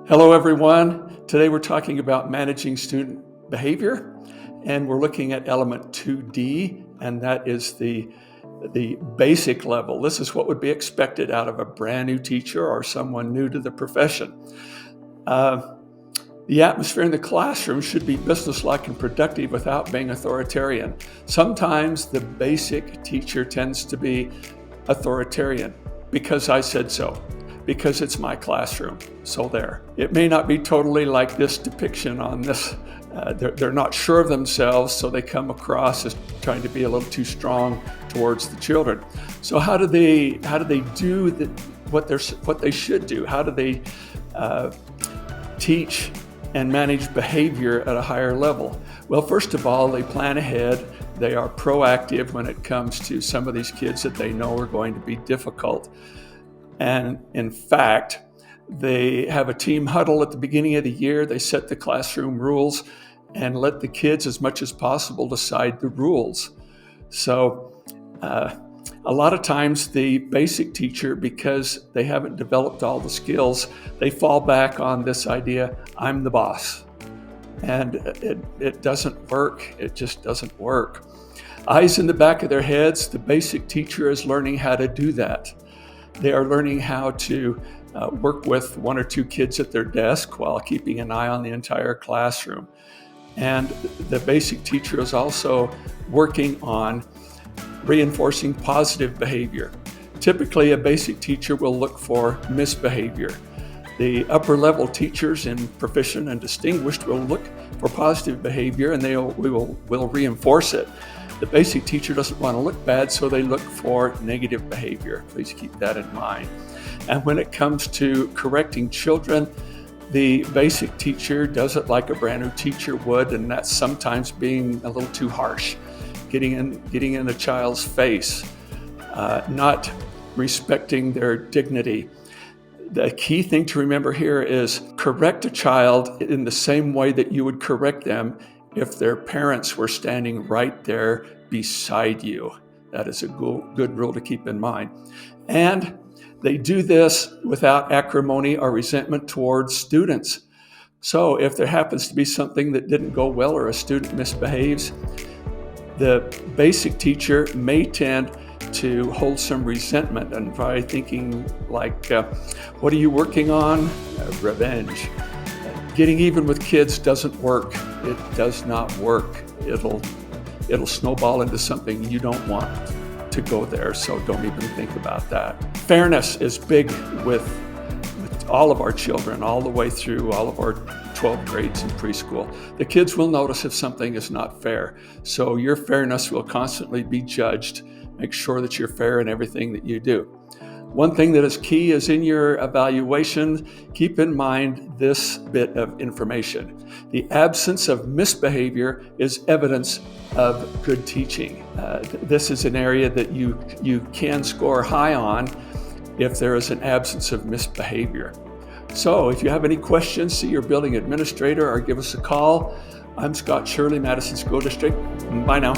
Hello, everyone. Today we're talking about managing student behavior, and we're looking at element 2D, and that is the basic level. This is what would be expected out of a brand new teacher or someone new to the profession. The atmosphere in the classroom should be businesslike and productive without being authoritarian. Sometimes the basic teacher tends to be authoritarian because I said so, because it's my classroom. So there. It may not be totally like this depiction on this. They're not sure of themselves, so they come across as trying to be a little too strong towards the children. So how do they do what they should do? How do they teach and manage behavior at a higher level? Well, first of all, they plan ahead. They are proactive when it comes to some of these kids that they know are going to be difficult. And in fact, they have a team huddle at the beginning of the year. They set the classroom rules and let the kids, as much as possible, decide the rules. So a lot of times the basic teacher, because they haven't developed all the skills, they fall back on this idea, I'm the boss. And it doesn't work. It just doesn't work. Eyes in the back of their heads, the basic teacher is learning how to do that. They are learning how to work with one or two kids at their desk while keeping an eye on the entire classroom. And the basic teacher is also working on reinforcing positive behavior. Typically, a basic teacher will look for misbehavior. The upper level teachers in proficient and distinguished will look for positive behavior, and will reinforce it. The basic teacher doesn't want to look bad, so they look for negative behavior. Please keep that in mind. And when it comes to correcting children, the basic teacher does it like a brand new teacher would, and that's sometimes being a little too harsh, getting in a child's face, not respecting their dignity. The key thing to remember here is correct a child in the same way that you would correct them if their parents were standing right there beside you. That is a good rule to keep in mind. And they do this without acrimony or resentment towards students. So if there happens to be something that didn't go well or a student misbehaves, the basic teacher may tend to hold some resentment and probably thinking like, what are you working on? Revenge. Getting even with kids doesn't work. It does not work. It'll snowball into something you don't want to go there, so don't even think about that. Fairness is big with all of our children, all the way through all of our 12 grades in preschool. The kids will notice if something is not fair, so your fairness will constantly be judged. Make sure that you're fair in everything that you do. One thing that is key is in your evaluation, keep in mind this bit of information. The absence of misbehavior is evidence of good teaching. This is an area that you can score high on if there is an absence of misbehavior. So if you have any questions, see your building administrator or give us a call. I'm Scott Shirley, Madison School District. Bye now.